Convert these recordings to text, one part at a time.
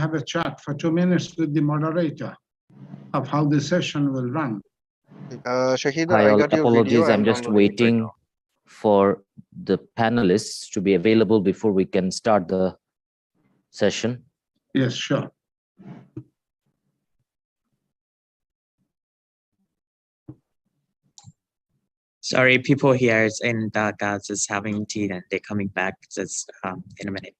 have a chat for 2 minutes with the moderator of how the session will run. Shahida, Hi, I all. got your video. Apologies, I'm just downloading it right waiting now. for the panelists to be available before we can start the session. Yes, sure. Sorry, people here in Dhaka is having tea and they're coming back just in a minute.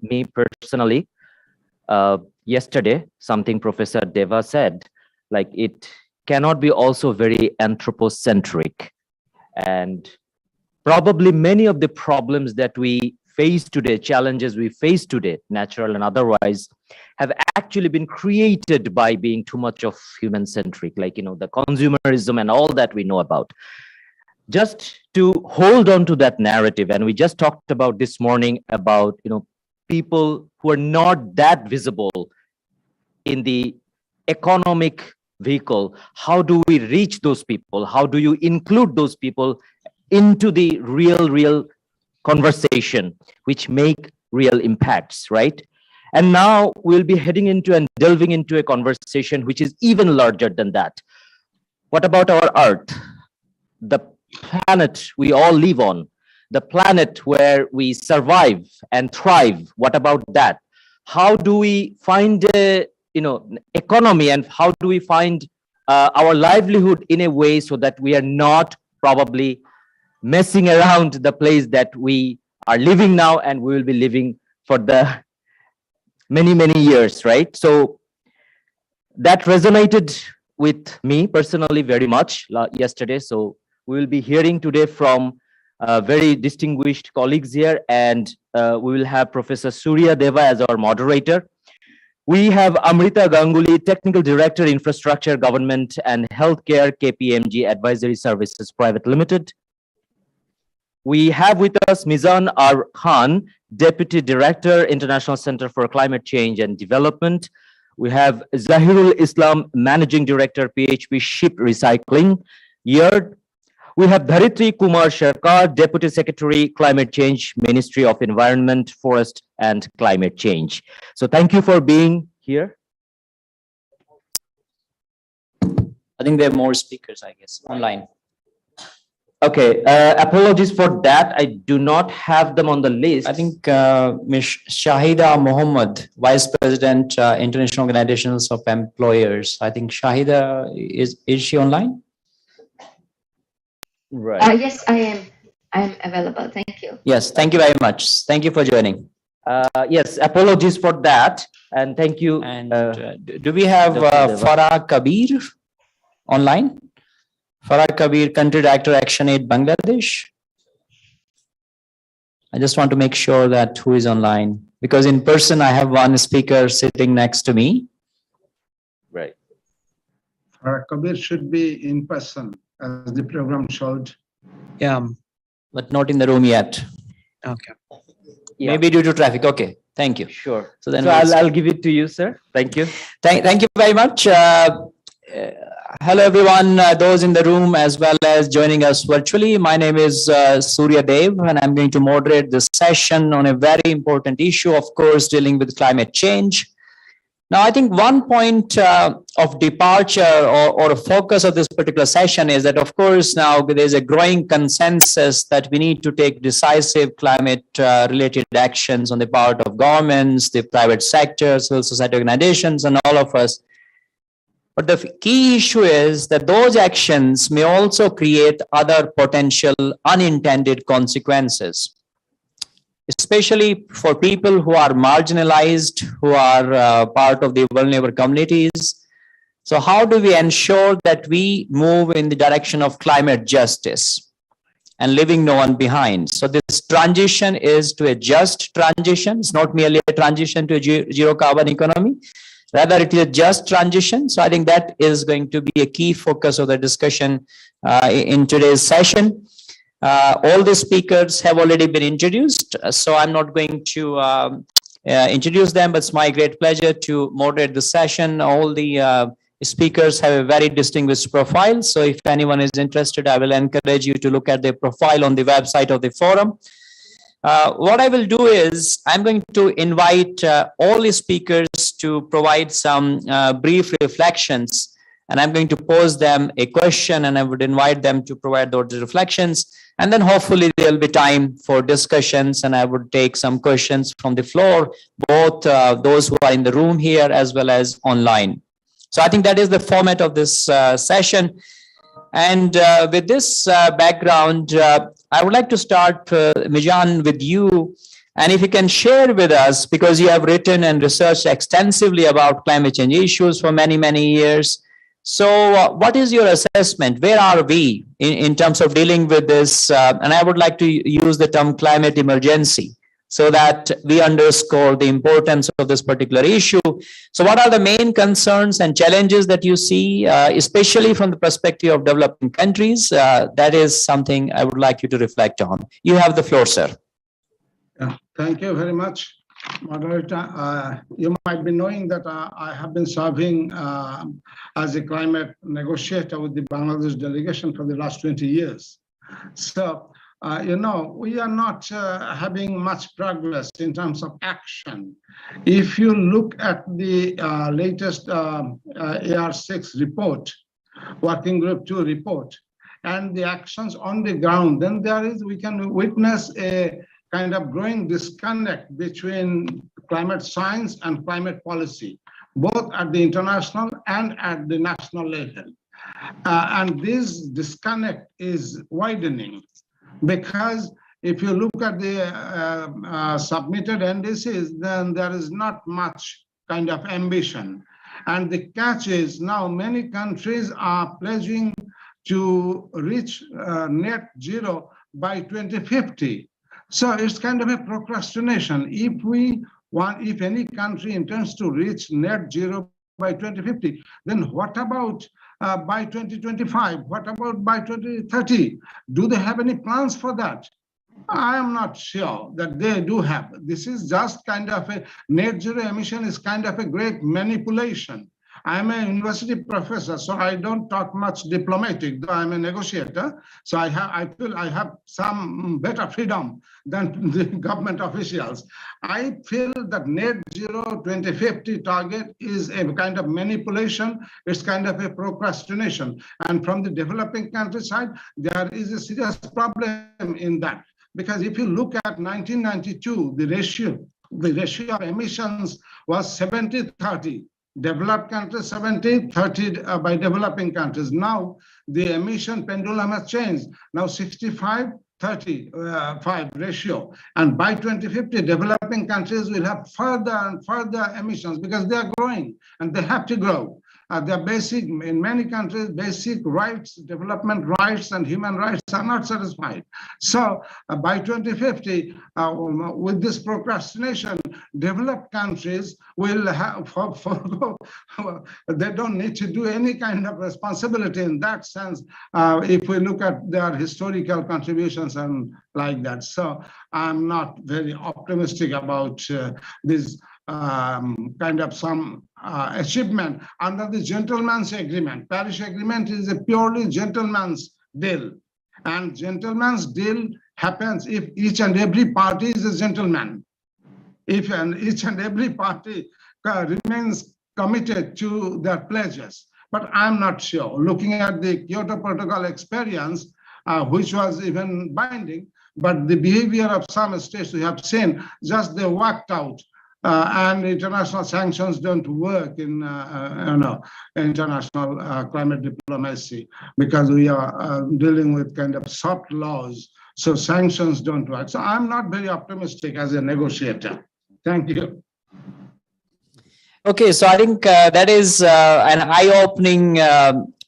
Me personally, yesterday, something Professor Deva said, like it cannot be also very anthropocentric. And probably many of the problems that we face today, challenges we face today, natural and otherwise, have actually been created by being too much of human-centric, like, you know, the consumerism and all that we know about. Just to hold on to that narrative, and we just talked about this morning about, you know, people who are not that visible in the economic vehicle. How do we reach those people? How do you include those people into the real conversation, which make real impacts, right? And now we'll be heading into and delving into a conversation which is even larger than that. What about our Earth, the planet we all live on, the planet where we survive and thrive? What about that? How do we find a, you know, economy, and how do we find our livelihood in a way so that we are not probably messing around the place that we are living now and we will be living for the many years, right? So that resonated with me personally very much yesterday. So we will be hearing today from very distinguished colleagues here, and we will have Professor Surya Deva as our moderator. We have Amrita Ganguly, Technical Director, Infrastructure, Government and Healthcare, KPMG Advisory Services Private Limited. We have with us Mizan R. Khan, Deputy Director, International Center for Climate Change and Development. We have Zahirul Islam, Managing Director, PHP Ship Recycling, Yard. We have Dharitri Kumar Sharkar, Deputy Secretary, Climate Change, Ministry of Environment, Forest and Climate Change. So thank you for being here. I think there are more speakers, I guess, online. Okay, apologies for that. I do not have them on the list. I think Ms. Shahida Mohammed, Vice President, International Organizations of Employers. I think Shahida, is she online? Right. Yes, I am. I am available. Thank you. Yes, thank you very much. Thank you for joining. Yes, apologies for that. And thank you. And do we have Farah Kabir online? Farah Kabir, Country Director, ActionAid Bangladesh. I just want to make sure that who is online, because in person I have one speaker sitting next to me. Right. Farah Kabir should be in person, as the program showed. Yeah. But not in the room yet. Okay. Yeah. Maybe due to traffic. Okay. Thank you. Sure. So then I'll give it to you, sir. Thank you. Thank you very much. Hello, everyone, those in the room as well as joining us virtually. My name is Surya Dev, and I'm going to moderate this session on a very important issue, of course, dealing with climate change. Now, I think one point of departure or a focus of this particular session is that, of course, now there's a growing consensus that we need to take decisive climate-related actions on the part of governments, the private sector, civil society organizations, and all of us. But the key issue is that those actions may also create other potential unintended consequences, especially for people who are marginalized, who are part of the vulnerable communities. So how do we ensure that we move in the direction of climate justice and leaving no one behind? So this transition is to a just transition. It's not merely a transition to a zero carbon economy. Rather, it is a just transition. So I think that is going to be a key focus of the discussion in today's session. All the speakers have already been introduced, so I'm not going to introduce them, but it's my great pleasure to moderate the session. All the speakers have a very distinguished profile, so if anyone is interested, I will encourage you to look at their profile on the website of the forum. What I will do is I'm going to invite all the speakers to provide some brief reflections, and I'm going to pose them a question, and I would invite them to provide those reflections. And then hopefully there will be time for discussions, and I would take some questions from the floor, both those who are in the room here as well as online. So I think that is the format of this session. And with this background, I would like to start, Mijan, with you. And if you can share with us, because you have written and researched extensively about climate change issues for many, many years. So what is your assessment? Where are we in terms of dealing with this? And I would like to use the term climate emergency so that we underscore the importance of this particular issue. So what are the main concerns and challenges that you see, especially from the perspective of developing countries? That is something I would like you to reflect on. You have the floor, sir. Yeah, thank you very much, moderator. You might be knowing that I have been serving as a climate negotiator with the Bangladesh delegation for the last 20 years. So, you know, we are not having much progress in terms of action. If you look at the latest AR6 report, Working Group 2 report, and the actions on the ground, then we can witness a kind of growing disconnect between climate science and climate policy, both at the international and at the national level. And this disconnect is widening because if you look at the submitted NDCs, then there is not much kind of ambition. And the catch is now many countries are pledging to reach net zero by 2050. So it's kind of a procrastination. If any country intends to reach net zero by 2050, then what about by 2025? What about by 2030? Do they have any plans for that? I am not sure that they do have. This is just kind of a net zero emission is kind of a great manipulation. I'm a university professor, so I don't talk much diplomatic, though I'm a negotiator. So I feel I have some better freedom than the government officials. I feel that net zero 2050 target is a kind of manipulation. It's kind of a procrastination. And from the developing country side, there is a serious problem in that. Because if you look at 1992, the ratio of emissions was 70-30. Developed countries 70-30 by developing countries. Now the emission pendulum has changed. Now 65-35 ratio. And by 2050, developing countries will have further and further emissions because they are growing and they have to grow. Their basic, in many countries, basic rights, development rights and human rights are not satisfied. So by 2050, with this procrastination, developed countries will have, they don't need to do any kind of responsibility in that sense, if we look at their historical contributions and like that. So I'm not very optimistic about this kind of some achievement under the gentleman's agreement. Paris Agreement is a purely gentleman's deal. And gentleman's deal happens if each and every party is a gentleman. If each and every party remains committed to their pledges. But I'm not sure. Looking at the Kyoto Protocol experience, which was even binding, but the behavior of some states we have seen, just they walked out. And international sanctions don't work in international climate diplomacy because we are dealing with kind of soft laws. So sanctions don't work. So I'm not very optimistic as a negotiator. Thank you. Okay, so I think that is an eye-opening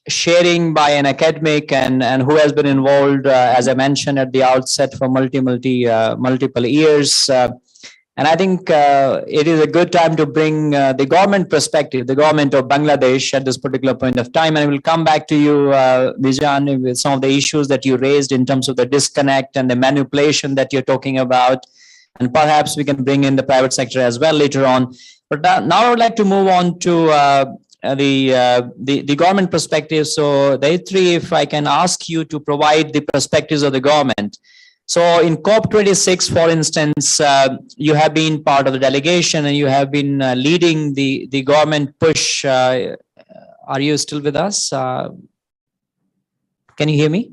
sharing by an academic and who has been involved, as I mentioned at the outset, for multiple years. And I think it is a good time to bring the government perspective, the government of Bangladesh at this particular point of time. And I will come back to you, Bijan, with some of the issues that you raised in terms of the disconnect and the manipulation that you're talking about. And perhaps we can bring in the private sector as well later on. But now I would like to move on to the government perspective. So, Dayatri, if I can ask you to provide the perspectives of the government. So in COP26, for instance, you have been part of the delegation and you have been leading the government push. Are you still with us? Can you hear me?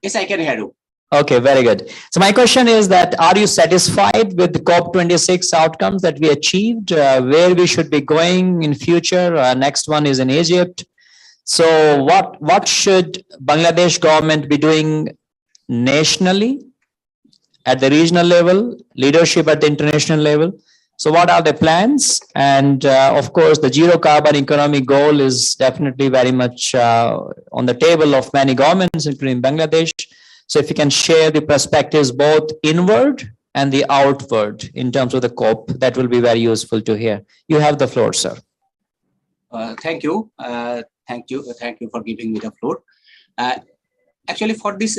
Yes, I can hear you. Okay, very good. So my question is that, are you satisfied with the COP26 outcomes that we achieved, where we should be going in future? Next one is in Egypt. So what should Bangladesh government be doing nationally, at the regional level, leadership at the international level? So what are the plans? And of course, the zero carbon economy goal is definitely very much on the table of many governments, including Bangladesh. So if you can share the perspectives both inward and the outward in terms of the COP, that will be very useful to hear. You have the floor, sir. Thank you. Thank you for giving me the floor. Actually, for this,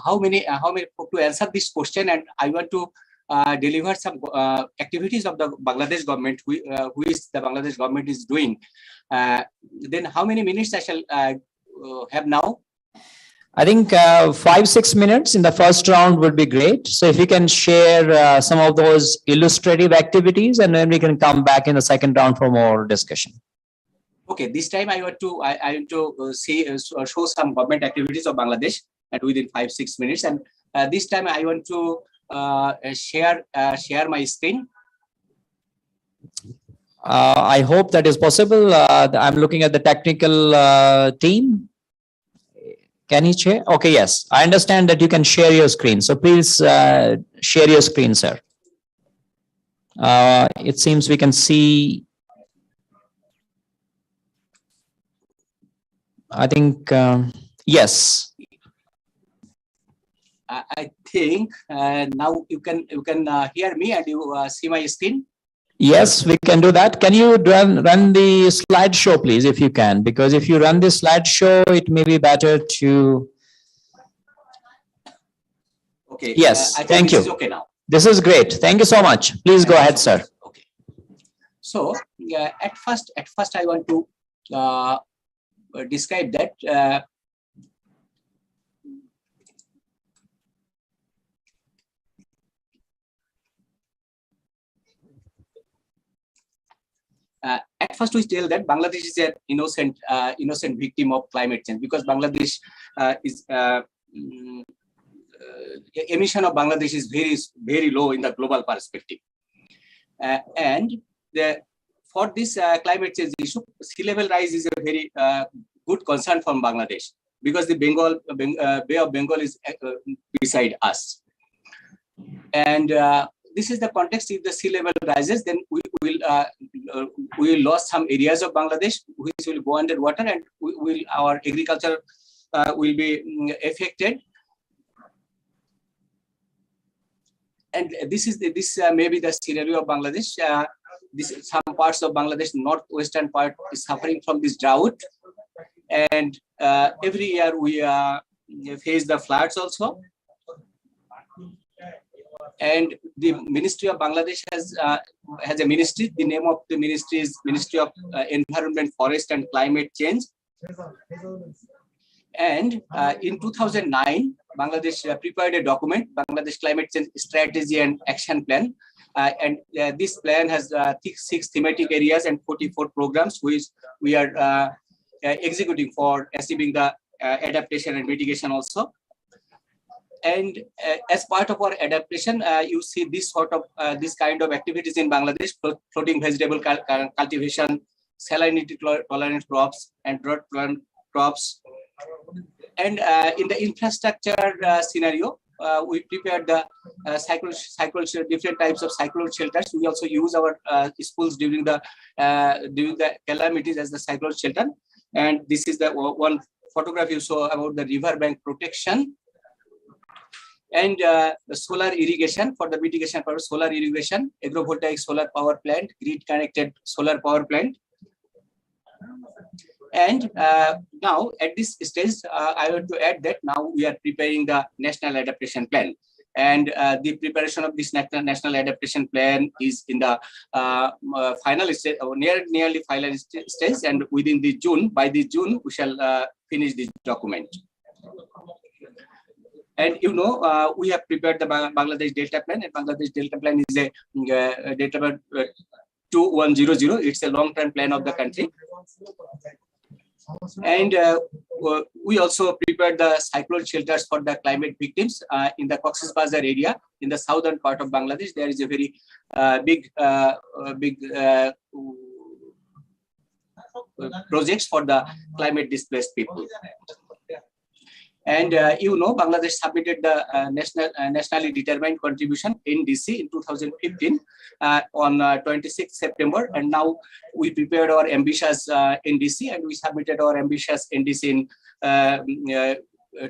how many to answer this question, and I want to deliver some activities of the Bangladesh government, who is the Bangladesh government is doing. Then, how many minutes I shall have now? I think 5-6 minutes in the first round would be great. So if you can share some of those illustrative activities, and then we can come back in the second round for more discussion. Okay, this time I want to show some government activities of Bangladesh, and within 5-6 minutes. And this time I want to share my screen. I hope that is possible. I'm looking at the technical team. Can you share? Okay, yes. I understand that you can share your screen. So please share your screen, sir. It seems we can see. I think, yes. I think now you can hear me and you see my screen. Yes, we can do that. Can you run the slideshow, please, if you can? Because if you run the slideshow, it may be better to. Okay. Yes, I think thank this you. is okay now. This is great. Thank you so much. Please go ahead, sir. Okay. So at first, I want to describe that. At first, we tell that Bangladesh is an innocent victim of climate change, because Bangladesh is emission of Bangladesh is very low in the global perspective, and for this climate change issue, sea level rise is a very good concern from Bangladesh, because the Bay of Bengal is beside us, and this is the context. If the sea level rises, then we will lose some areas of Bangladesh, which will go underwater, and our agriculture will be affected. And this may be the scenario of Bangladesh. Some parts of Bangladesh, northwestern part, is suffering from this drought, and every year we face the floods also. And the Ministry of Bangladesh has a ministry. The name of the ministry is Ministry of Environment, Forest and Climate Change. And in 2009, Bangladesh prepared a document, Bangladesh Climate Change Strategy and Action Plan, And this plan has 6 thematic areas and 44 programs, which we are executing for achieving the adaptation and mitigation also. And as part of our adaptation, you see this this kind of activities in Bangladesh: floating vegetable cultivation, salinity tolerant crops, and drought tolerant crops. And in the infrastructure scenario, we prepared the different types of cyclone shelters. We also use our schools during the calamities as the cyclone shelter. And this is the one photograph you saw about the riverbank protection. And the solar irrigation for the mitigation purpose, solar irrigation, agrovoltaic solar power plant, grid connected solar power plant. And now at this stage, I want to add that now we are preparing the national adaptation plan. And the preparation of this national adaptation plan is in the final stage, or nearly final stage. And within the June, by this June, we shall finish this document. And we have prepared the Bangladesh Delta Plan, and Bangladesh Delta Plan is a Delta Plan 2100. It's a long-term plan of the country. And we also prepared the cyclone shelters for the climate victims in the Cox's Bazar area in the southern part of Bangladesh. There is a very big projects for the climate displaced people. And Bangladesh submitted the nationally determined contribution NDC in 2015 on 26th September, and now we prepared our ambitious NDC, and we submitted our ambitious NDC in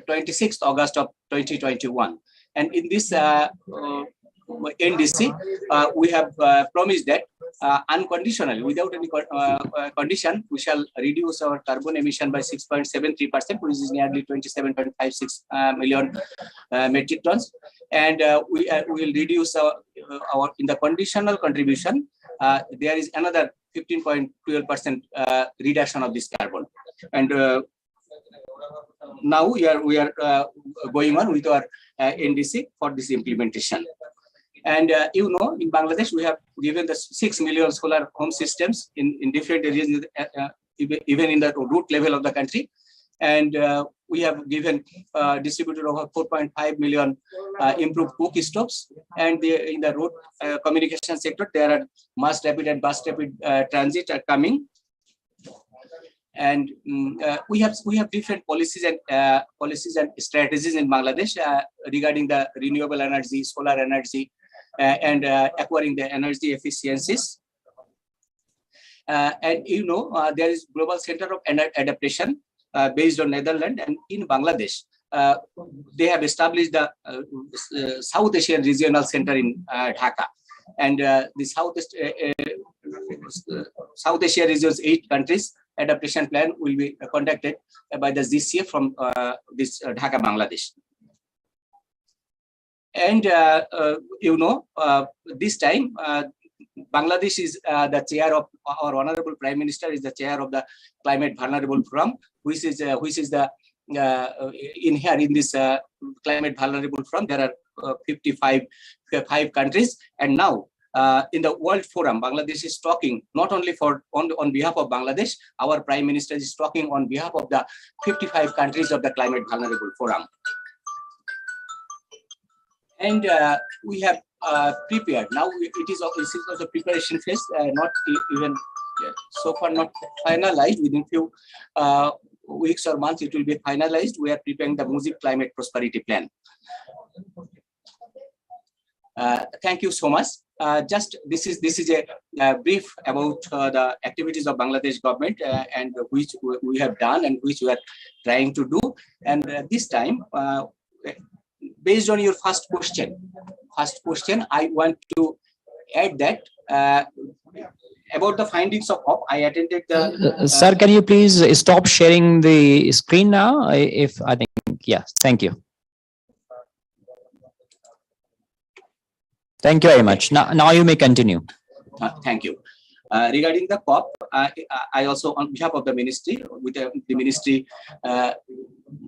26th August of 2021. And in this NDC, we have promised that unconditionally, without any condition, we shall reduce our carbon emission by 6.73%, which is nearly 27.56 million metric tons. And we will reduce our in the conditional contribution. There is another 15.12% reduction of this carbon. And now we are going on with our NDC for this implementation. And in Bangladesh, we have given the 6 million solar home systems in different areas, even in the root level of the country. And we have given distributed over 4.5 million improved cook stoves. And in the road communication sector, there are mass rapid and bus rapid transit are coming. And we have different policies and strategies in Bangladesh regarding the renewable energy, solar energy, and acquiring the energy efficiencies. And there is Global Center of Adaptation based on Netherlands, and in Bangladesh, they have established the South Asian Regional Center in Dhaka. And the South Asia region's 8 countries adaptation plan will be conducted by the GCF from this Dhaka, Bangladesh. And this time Bangladesh is the chair of, our Honorable Prime Minister is the chair of the Climate Vulnerable Forum, which is the in here in this Climate Vulnerable Forum there are 55 countries, and now in the World Forum, Bangladesh is talking not only on behalf of Bangladesh. Our Prime Minister is talking on behalf of the 55 countries of the Climate Vulnerable Forum. And we have prepared. Now it is also preparation phase, not even so far not finalized. Within few weeks or months, it will be finalized. We are preparing the Mujib Climate Prosperity Plan. Thank you so much. Just this is a brief about the activities of Bangladesh government and which we have done and which we are trying to do. And this time, based on your first question, I want to add that about the findings of COP. I attended the. Sir, can you please stop sharing the screen now? Yes, thank you. Thank you very much. Now you may continue. Thank you. Regarding the COP, I also, on behalf of the ministry, with the ministry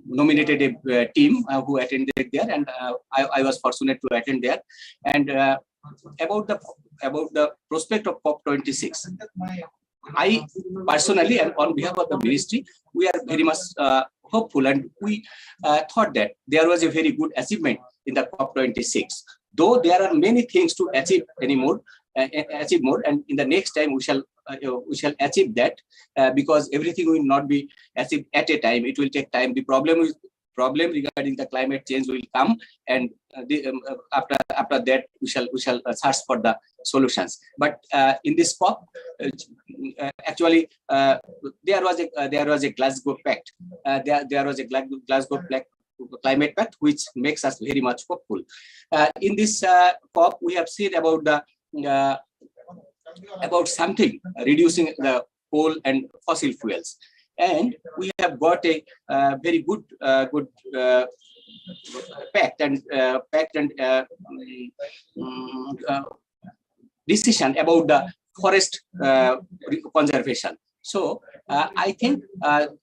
nominated a team who attended there, and I was fortunate to attend there. And about the prospect of COP26. I personally, and on behalf of the ministry, we are very much hopeful, and we thought that there was a very good achievement in the COP26. Though there are many things to achieve more, and in the next time we shall achieve that, because everything will not be achieved at a time. It will take time. The problem regarding the climate change will come, and after that we shall search for the solutions. But in this COP, actually there was a Glasgow Pact. There was a Glasgow Climate Pact, which makes us very much hopeful. In this COP, we have seen about something reducing the coal and fossil fuels, and we have got a very good pact and decision about the forest conservation. So I think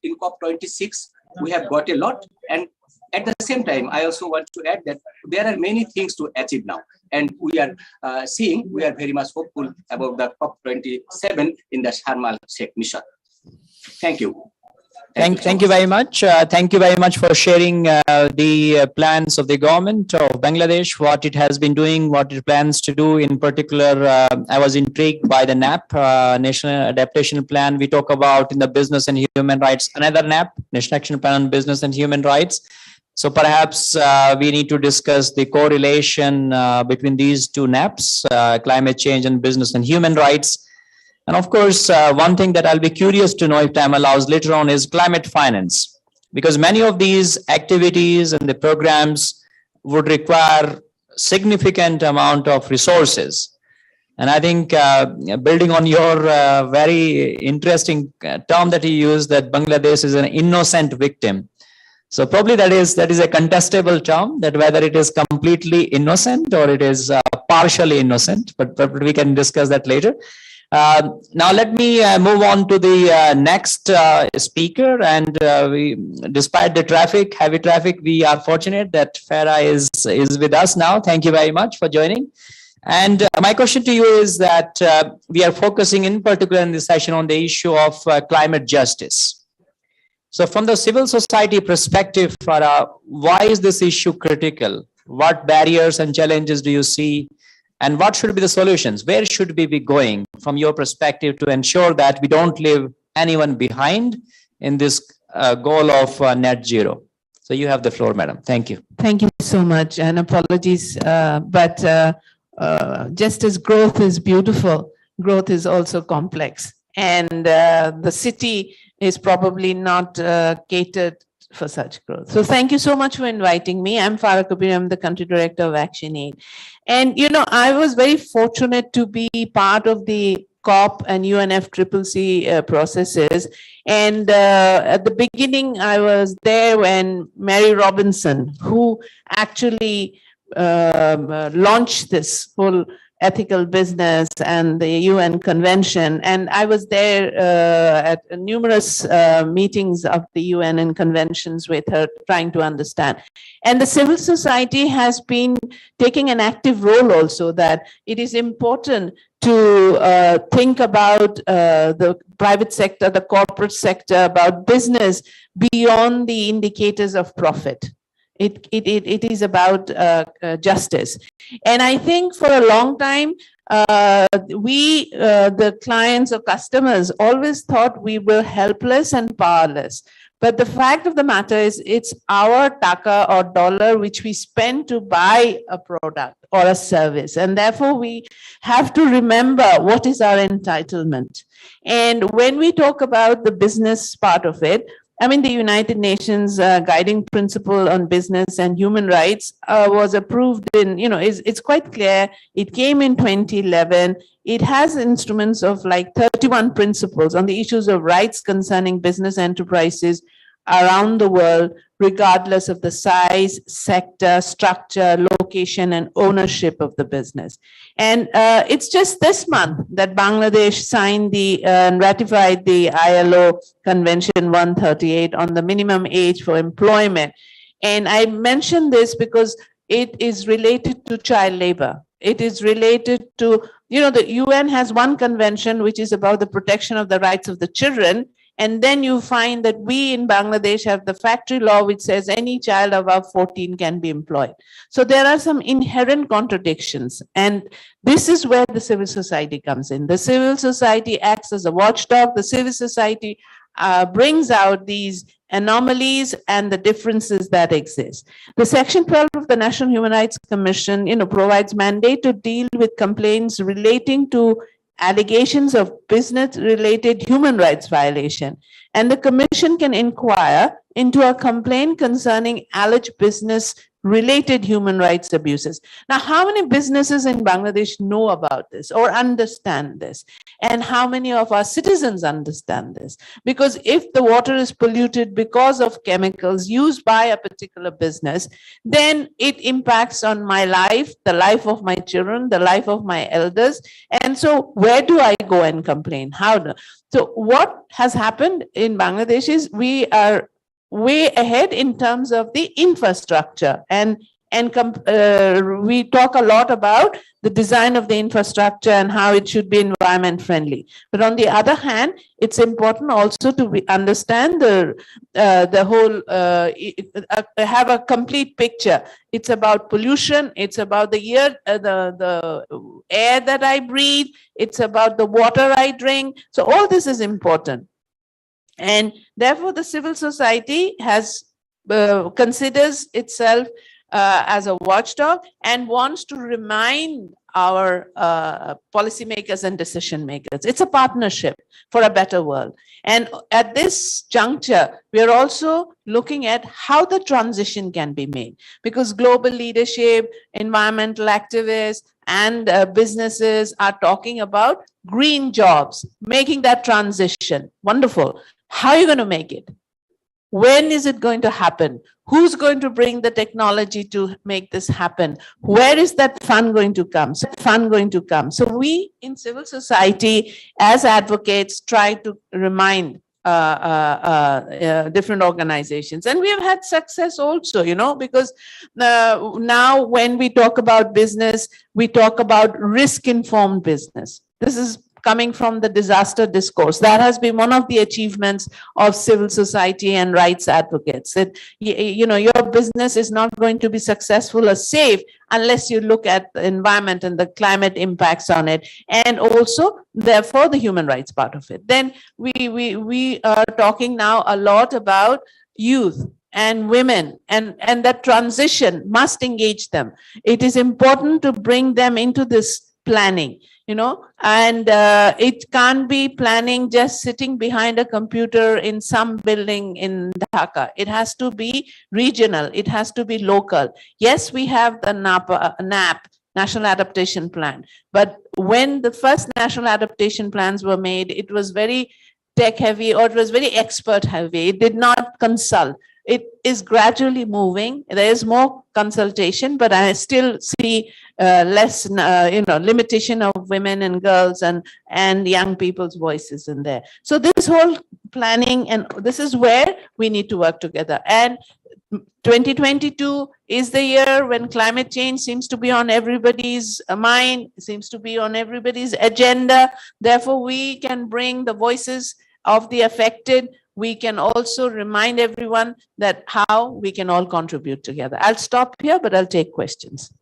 in COP26 we have got a lot, and at the same time, I also want to add that there are many things to achieve now, and we are very much hopeful about the COP27 in the Sharm el-Sheikh mission. Thank you. Thank you very much. Thank you very much for sharing the plans of the government of Bangladesh, what it has been doing, what it plans to do. In particular, I was intrigued by the NAP, National Adaptation Plan. We talk about in the business and human rights, another NAP, National Action Plan on Business and Human Rights. So perhaps we need to discuss the correlation between these two NAPs, climate change and business and human rights. And of course, one thing that I'll be curious to know if time allows later on is climate finance, because many of these activities and the programs would require significant amount of resources. And I think building on your very interesting term that you used, that Bangladesh is an innocent victim. So probably that is a contestable term, that whether it is completely innocent or it is partially innocent, but we can discuss that later. Now let me move on to the next speaker, and despite the heavy traffic, we are fortunate that Farah is with us now. Thank you very much for joining. And my question to you is that we are focusing in particular in this session on the issue of climate justice. So from the civil society perspective, Farah, why is this issue critical? What barriers and challenges do you see? And what should be the solutions? Where should we be going from your perspective to ensure that we don't leave anyone behind in this goal of net zero? So you have the floor, madam. Thank you. Thank you so much, and apologies, but just as growth is beautiful, growth is also complex, and the city is probably not catered for such growth. So thank you so much for inviting me. I'm Farah Kabir. I'm the country director of ActionAid. And, you know, I was very fortunate to be part of the COP and UNFCCC processes. And at the beginning, I was there when Mary Robinson, who actually launched this whole ethical business and the UN convention. And I was there at numerous meetings of the UN and conventions with her, trying to understand. And the civil society has been taking an active role also, that it is important to think about the private sector, the corporate sector, about business beyond the indicators of profit. It is about justice. And I think for a long time, the clients or customers always thought we were helpless and powerless. But the fact of the matter is, it's our taka or dollar which we spend to buy a product or a service. And therefore, we have to remember what is our entitlement. And when we talk about the business part of it, I mean, the United Nations guiding principle on business and human rights was approved in, you know, it's quite clear. It came in 2011. It has instruments of like 31 principles on the issues of rights concerning business enterprises around the world, regardless of the size, sector, structure, location, and ownership of the business. And it's just this month that Bangladesh signed and ratified the ILO Convention 138 on the minimum age for employment. And I mention this because it is related to child labor. it is related to, the UN has one convention which is about the protection of the rights of the children. And then you find that we in Bangladesh have the factory law, which says any child above 14 can be employed. So there are some inherent contradictions. And this is where the civil society comes in. The civil society acts as a watchdog. The civil society brings out these anomalies and the differences that exist. The Section 12 of the National Human Rights Commission, provides mandate to deal with complaints relating to allegations of business-related human rights violation. And the commission can inquire into a complaint concerning alleged business-related human rights abuses. Now, how many businesses in Bangladesh know about this or understand this? And how many of our citizens understand this? Because if the water is polluted because of chemicals used by a particular business, then it impacts on my life, the life of my children, the life of my elders. And so where do I go and complain? So what has happened in Bangladesh is we are way ahead in terms of the infrastructure, and we talk a lot about the design of the infrastructure and how it should be environment friendly. But on the other hand, it's important also to understand the whole, have a complete picture. It's about pollution. It's about the air that I breathe. It's about the water I drink. So all this is important. And therefore, the civil society considers itself as a watchdog and wants to remind our policymakers and decision makers. It's a partnership for a better world. And at this juncture, we are also looking at how the transition can be made, because global leadership, environmental activists, and businesses are talking about green jobs, making that transition. Wonderful. How are you going to make it? When is it going to happen? Who's going to bring the technology to make this happen? Where is that fund going to come? So we in civil society as advocates try to remind different organizations. And we have had success also, because now when we talk about business, we talk about risk-informed business. This is coming from the disaster discourse. That has been one of the achievements of civil society and rights advocates. That, your business is not going to be successful or safe unless you look at the environment and the climate impacts on it, and also, therefore, the human rights part of it. Then we are talking now a lot about youth and women, and that transition must engage them. It is important to bring them into this planning. And it can't be planning just sitting behind a computer in some building in Dhaka. It has to be regional. It has to be local. Yes, we have the NAP, National Adaptation Plan. But when the first National Adaptation Plans were made, it was very tech heavy, or it was very expert heavy. It did not consult. It is gradually moving. There is more consultation, but I still see less, limitation of women and girls and young people's voices in there. So this whole planning, and this is where we need to work together. And 2022 is the year when climate change seems to be on everybody's mind, seems to be on everybody's agenda. Therefore, we can bring the voices of the affected. We can also remind everyone that how we can all contribute together. I'll stop here, but I'll take questions.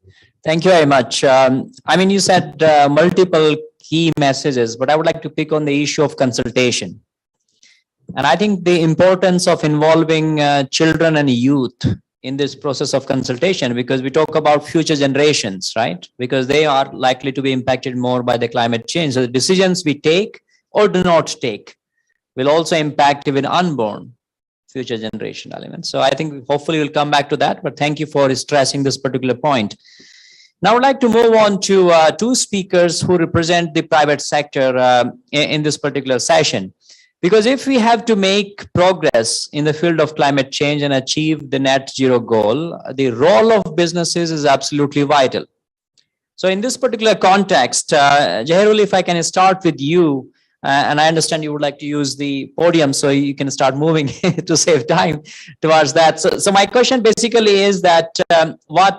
Thank you very much. You said multiple key messages, but I would like to pick on the issue of consultation. And I think the importance of involving children and youth in this process of consultation, because we talk about future generations, right? Because they are likely to be impacted more by the climate change. So the decisions we take or do not take will also impact even unborn future generation elements. So I think hopefully we'll come back to that, but thank you for stressing this particular point. Now I would like to move on to two speakers who represent the private sector in this particular session. Because if we have to make progress in the field of climate change and achieve the net zero goal, the role of businesses is absolutely vital. So in this particular context, Jairul, if I can start with you, and I understand you would like to use the podium so you can start moving to save time towards that. So my question basically is that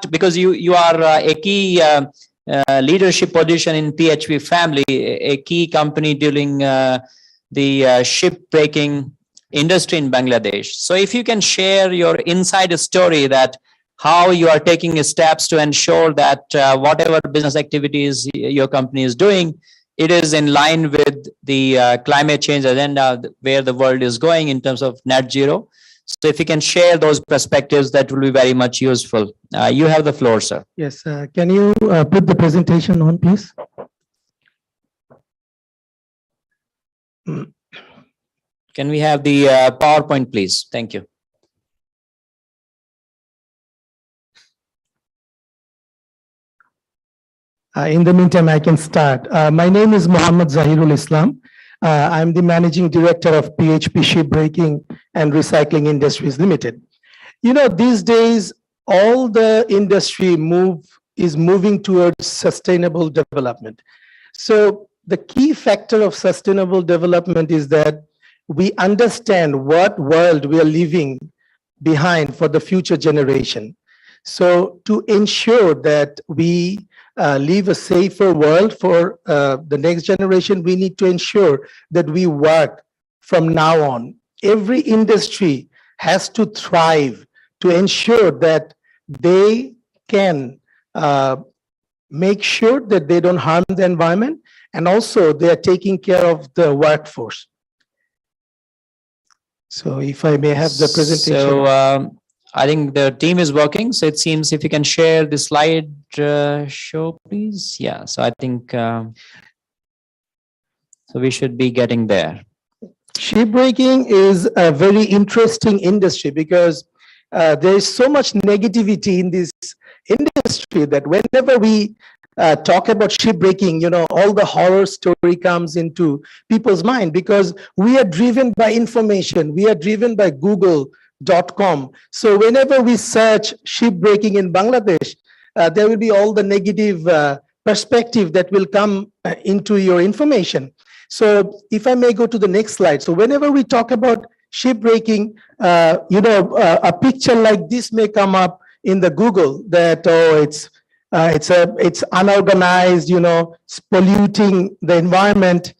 because you are a key leadership position in PHP family, a key company dealing the ship breaking industry in Bangladesh. So if you can share your inside story that how you are taking steps to ensure that whatever business activities your company is doing, it is in line with the climate change agenda where the world is going in terms of net zero. So if you can share those perspectives, that will be very much useful. You have the floor, sir. Yes, can you put the presentation on, please? Can we have the PowerPoint, please? Thank you. In the meantime, I can start. My name is Muhammad Zahirul Islam. I'm the managing director of PHP Shipbreaking and Recycling Industries Limited. You know, these days, all the industry is moving towards sustainable development. So the key factor of sustainable development is that we understand what world we are leaving behind for the future generation. So to ensure that we leave a safer world for the next generation, we need to ensure that we work from now on. Every industry has to thrive to ensure that they can make sure that they don't harm the environment, and also they are taking care of the workforce. So if I may have the presentation. So I think the team is working. So it seems if you can share the slide show, please. Yeah, so I think so we should be getting there. Shipbreaking is a very interesting industry because there is so much negativity in this industry that whenever we talk about shipbreaking, you know, all the horror story comes into people's mind because we are driven by information. We are driven by Google.com. So whenever we search shipbreaking in Bangladesh, there will be all the negative perspective that will come into your information. So if I may go to the next slide. So whenever we talk about shipbreaking, you know, a picture like this may come up in the Google that, oh, it's unorganized, you know, it's polluting the environment.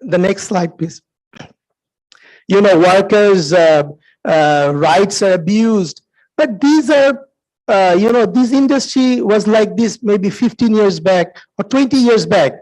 The next slide, please. You know, workers' rights are abused, but these are, you know, this industry was like this maybe 15 years back or 20 years back.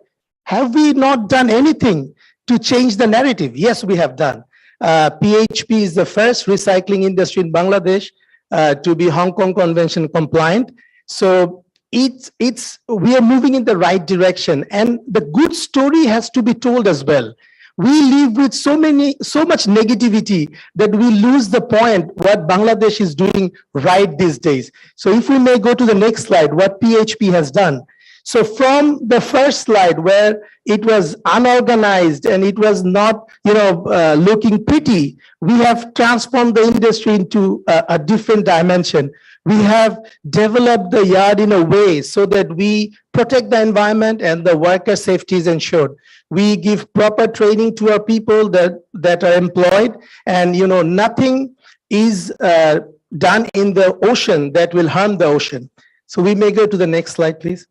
Have we not done anything to change the narrative? Yes, we have done. PHP is the first recycling industry in Bangladesh to be Hong Kong Convention compliant. So we are moving in the right direction, and the good story has to be told as well. We live with so much negativity that we lose the point what Bangladesh is doing right these days. So if we may go to the next slide, what PHP has done. So from the first slide where it was unorganized and it was not, you know, looking pretty, we have transformed the industry into a different dimension. We have developed the yard in a way so that we protect the environment and the worker safety is ensured. We give proper training to our people that are employed, and you know, nothing is done in the ocean that will harm the ocean. So we may go to the next slide, please.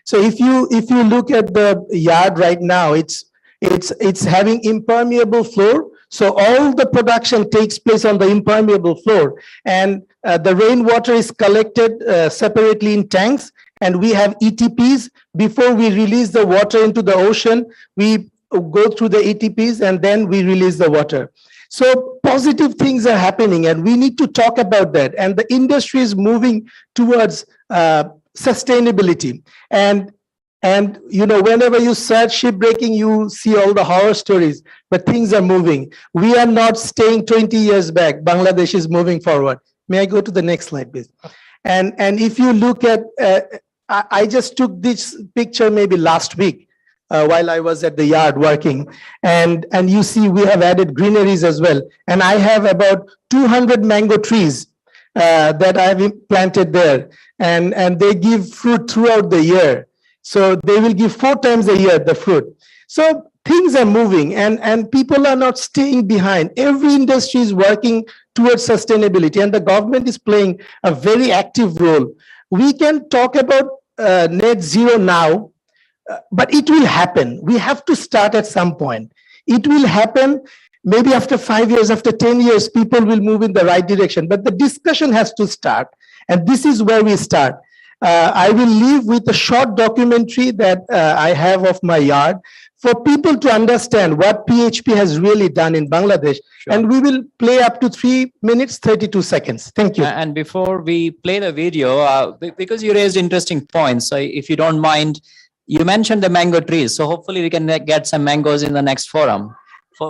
So if you look at the yard right now, it's having impermeable floor. So all the production takes place on the impermeable floor, and the rainwater is collected separately in tanks, and we have ETPs. Before we release the water into the ocean, we go through the ETPs and then we release the water. So positive things are happening, and we need to talk about that. And the industry is moving towards sustainability. And you know, whenever you search shipbreaking, you see all the horror stories, but things are moving. We are not staying 20 years back. Bangladesh is moving forward. May I go to the next slide, please? And if you look at, I just took this picture maybe last week while I was at the yard working, and you see we have added greeneries as well. And I have about 200 mango trees that I have planted there, and they give fruit throughout the year. So they will give 4 times a year the fruit. So things are moving, and people are not staying behind. Every industry is working towards sustainability, and the government is playing a very active role. We can talk about net zero now, but it will happen. We have to start at some point. It will happen. Maybe after 5 years, after 10 years, people will move in the right direction. But the discussion has to start. And this is where we start. I will leave with a short documentary that I have of my yard for people to understand what PHP has really done in Bangladesh. Sure. And we will play up to 3 minutes, 32 seconds. Thank you. And before we play the video, because you raised interesting points, so if you don't mind, you mentioned the mango trees. So hopefully we can get some mangoes in the next forum.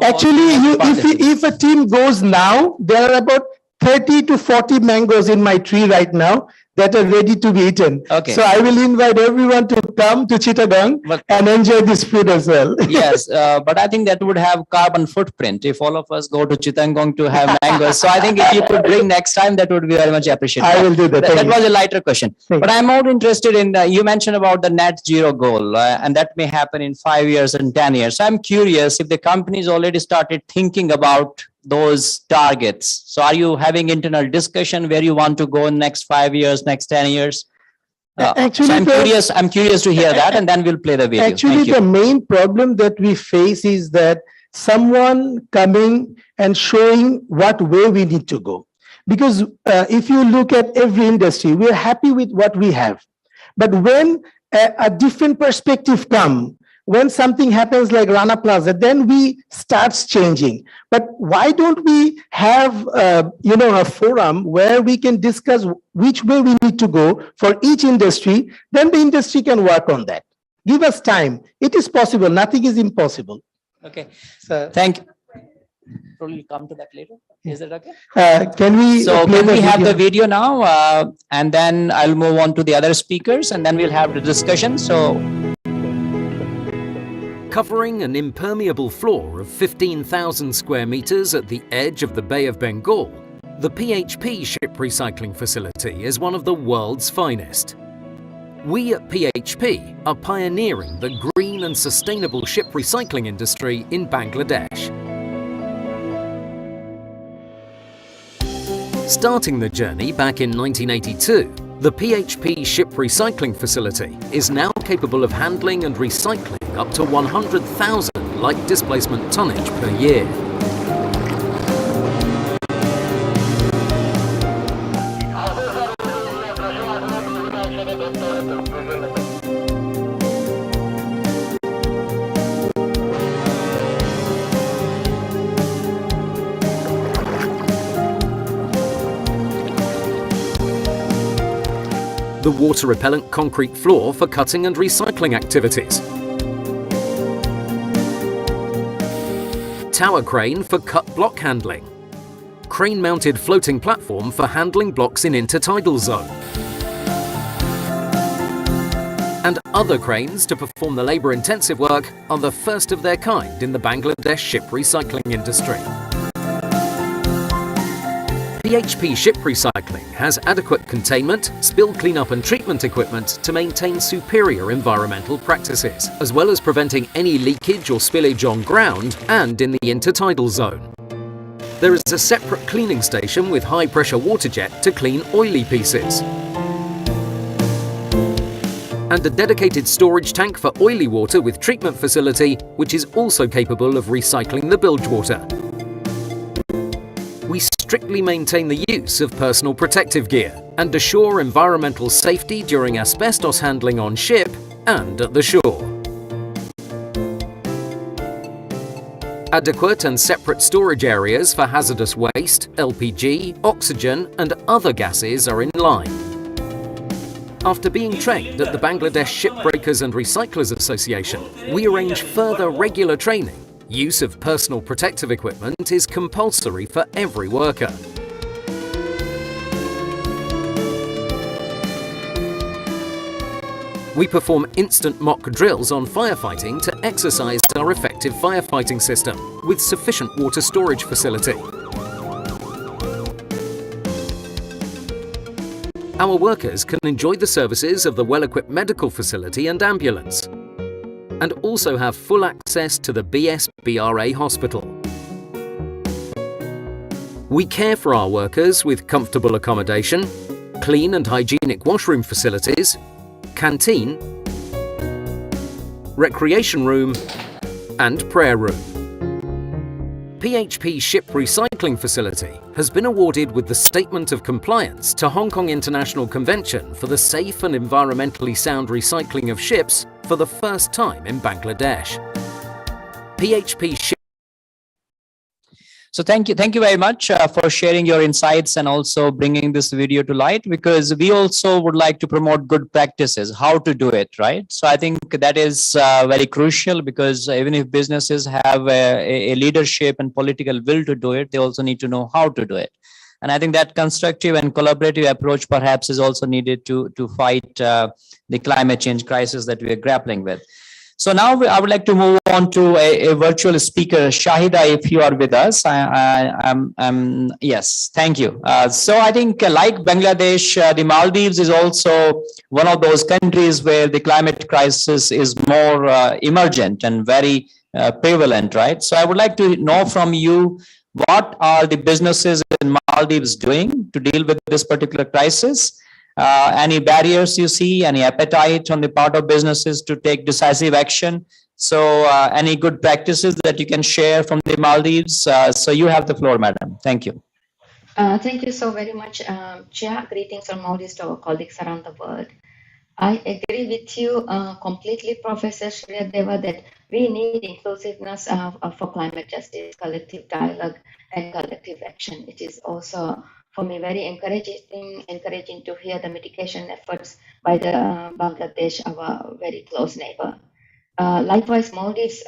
Actually, if a team goes now, there are about 30 to 40 mangoes in my tree right now that are ready to be eaten. Okay. So I will invite everyone to come to Chittagong But- and enjoy this food as well. Yes, but I think that would have carbon footprint if all of us go to Chittagong to have mangoes. So I think if you could bring next time, that would be very much appreciated. I will do that. That Thank you. was a lighter question. Thank But I'm more interested in, you mentioned about the net zero goal, and that may happen in 5 years and 10 years. So I'm curious if the companies already started thinking about those targets. So are you having internal discussion where you want to go in next 5 years, next 10 years? Actually, So the- I'm curious to hear that, and then we'll play the video. Actually, Thank you. the main problem that we face is that someone coming and showing what way we need to go. Because if you look at every industry, we're happy with what we have. But when a different perspective come, when something happens like Rana Plaza, then we starts changing. But why don't we have, a forum where we can discuss which way we need to go for each industry? Then the industry can work on that. Give us time. It is possible. Nothing is impossible. Okay, So, thank you. Probably come to that later. Is that okay? can we? So play can we have video? the video now? And then I'll move on to the other speakers, and then we'll have the discussion. So Covering an impermeable floor of 15,000 square meters at the edge of the Bay of Bengal, the PHP ship recycling facility is one of the world's finest. We at PHP are pioneering the green and sustainable ship recycling industry in Bangladesh. Starting the journey back in 1982, the PHP ship recycling facility is now capable of handling and recycling up to 100,000 light displacement tonnage per year. The water-repellent concrete floor for cutting and recycling activities. Tower crane for cut block handling. Crane-mounted floating platform for handling blocks in intertidal zone. And other cranes to perform the labour-intensive work are the first of their kind in the Bangladesh ship recycling industry. PHP Ship Recycling has adequate containment, spill cleanup and treatment equipment to maintain superior environmental practices, as well as preventing any leakage or spillage on ground and in the intertidal zone. There is a separate cleaning station with high-pressure water jet to clean oily pieces, and a dedicated storage tank for oily water with treatment facility, which is also capable of recycling the bilge water. We strictly maintain the use of personal protective gear and assure environmental safety during asbestos handling on ship and at the shore. Adequate and separate storage areas for hazardous waste, LPG, oxygen and other gases are in line. After being trained at the Bangladesh Shipbreakers and Recyclers Association, we arrange further regular training. Use of personal protective equipment is compulsory for every worker. We perform instant mock drills on firefighting to exercise our effective firefighting system with sufficient water storage facility. Our workers can enjoy the services of the well-equipped medical facility and ambulance, and also have full access to the BSBRA hospital. We care for our workers with comfortable accommodation, clean and hygienic washroom facilities, canteen, recreation room, and prayer room. PHP Ship Recycling Facility has been awarded with the Statement of Compliance to Hong Kong International Convention for the safe and environmentally sound recycling of ships for the first time in Bangladesh. PHP Ship. So thank you very much for sharing your insights and also bringing this video to light, because we also would like to promote good practices, how to do it, right? So I think that is very crucial, because even if businesses have a leadership and political will to do it, they also need to know how to do it. And I think that constructive and collaborative approach perhaps is also needed to fight the climate change crisis that we are grappling with. So now I would like to move on to a virtual speaker, Shahida, if you are with us. Yes, thank you. So I think like Bangladesh, the Maldives is also one of those countries where the climate crisis is more emergent and very prevalent, right? So I would like to know from you, what are the businesses in Maldives doing to deal with this particular crisis? Any barriers you see, any appetite on the part of businesses to take decisive action? So any good practices that you can share from the Maldives? So you have the floor, madam. Thank you. Thank you so very much, Chair. Greetings from Maldives to our colleagues around the world. I agree with you completely, Professor Shriyadeva, that we need inclusiveness for climate justice, collective dialogue, and collective action. It is also, for me, very encouraging to hear the mitigation efforts by the Bangladesh, our very close neighbor. Likewise, Maldives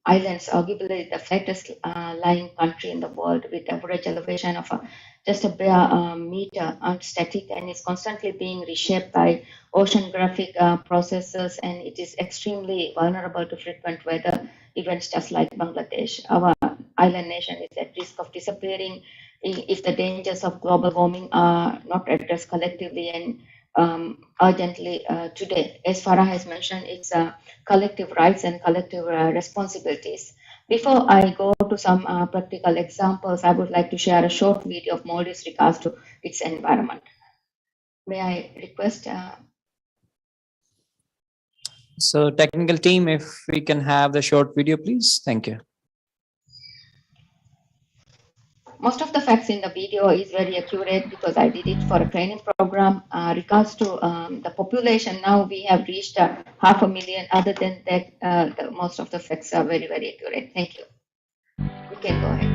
Islands, arguably the flattest lying country in the world, with average elevation of just a bare meter, unstatic, and is constantly being reshaped by oceanographic processes, and it is extremely vulnerable to frequent weather events, just like Bangladesh. Our island nation is at risk of disappearing if the dangers of global warming are not addressed collectively and urgently today. As Farah has mentioned, it's collective rights and collective responsibilities. Before I go to some practical examples, I would like to share a short video of Maldives regards to its environment. May I request? So technical team, if we can have the short video, please. Thank you. Most of the facts in the video is very accurate because I did it for a training program. Regards to the population, now we have reached 500,000. Other than that, most of the facts are very, very accurate. Thank you. You can go ahead.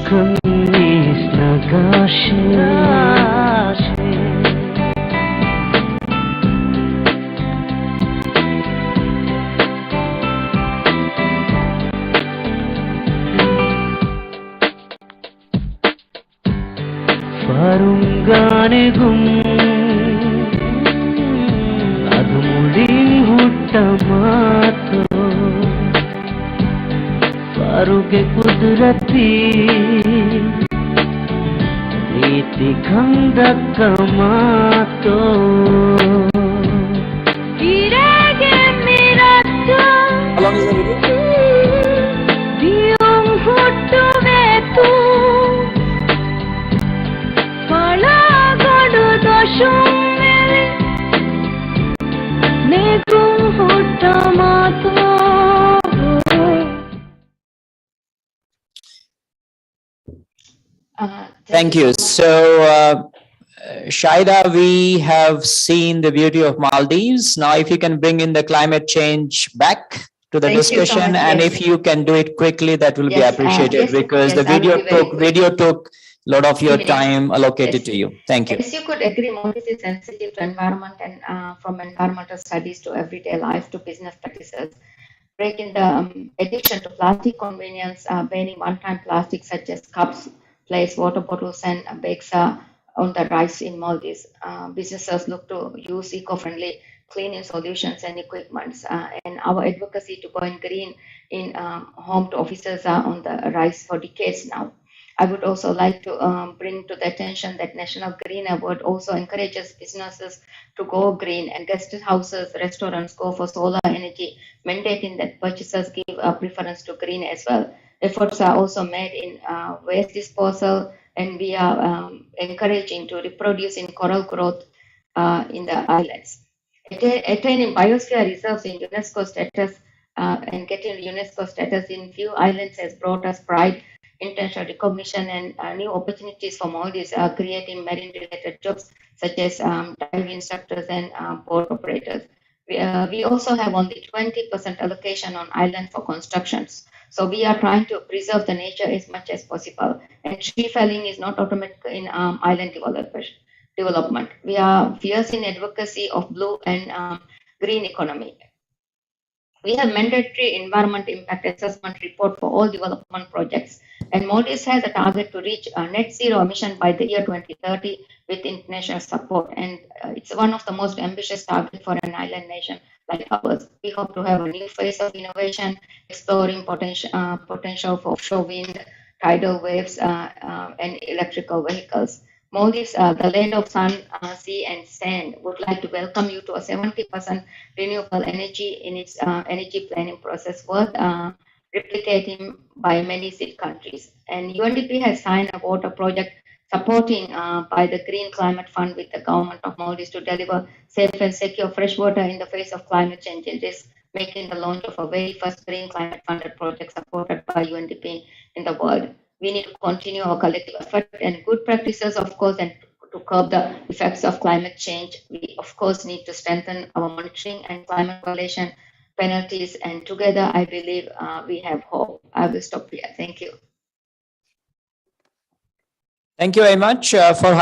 khamis nagashe Farungane gum adumudin huttamato Faruge kudrati niti khandakamato Kirege mirato How long is the video? Dium huttu vetu Palagodu doshum negum huttamato Thank you. So, Shaida, we have seen the beauty of Maldives. Now, if you can bring in the climate change back to the Thank you so discussion, much, and yes. if you can do it quickly, that will be Yes, appreciated yes, because yes, the I will be very quick. video took a lot of your 2 minutes. time allocated Yes. to you. Thank you. Yes, you could agree, Maldives is sensitive to environment and from environmental studies to everyday life to business practices. Breaking the addiction to plastic convenience, banning one-time plastic such as cups, plates, water bottles, and bags on the rise in Maldives. Businesses look to use eco-friendly cleaning solutions and equipments, and our advocacy to going green in home to offices are on the rise for decades now. I would also like to bring to the attention that National Green Award also encourages businesses to go green, and guest houses, restaurants go for solar energy, mandating that purchasers give a preference to green as well. Efforts are also made in waste disposal, and we are encouraging to reproducing coral growth in the islands. Attaining biosphere reserves in UNESCO status and getting UNESCO status in few islands has brought us pride, international recognition, and new opportunities for Maldives, creating marine-related jobs such as dive instructors and boat operators. We also have only 20% allocation on island for constructions. So we are trying to preserve the nature as much as possible. And tree felling is not automatic in island development. We are fierce in advocacy of blue and green economy. We have mandatory environment impact assessment report for all development projects. And Maldives has a target to reach net zero emission by the year 2030 with international support. And it's one of the most ambitious targets for an island nation like ours. We hope to have a new phase of innovation, exploring potential for offshore wind, tidal waves, and electrical vehicles. Maldives, the land of sun, sea, and sand, would like to welcome you to a 70% renewable energy in its energy planning process worth replicating by many SID countries. And UNDP has signed a water project supporting by the Green Climate Fund with the government of Maldives to deliver safe and secure fresh water in the face of climate change. It is making the launch of a very first Green Climate Funded project supported by UNDP in the world. We need to continue our collective effort and good practices, of course, and to curb the effects of climate change. We, of course, need to strengthen our monitoring and climate violation penalties. And together, I believe we have hope. I will stop here. Thank you. Thank you very much for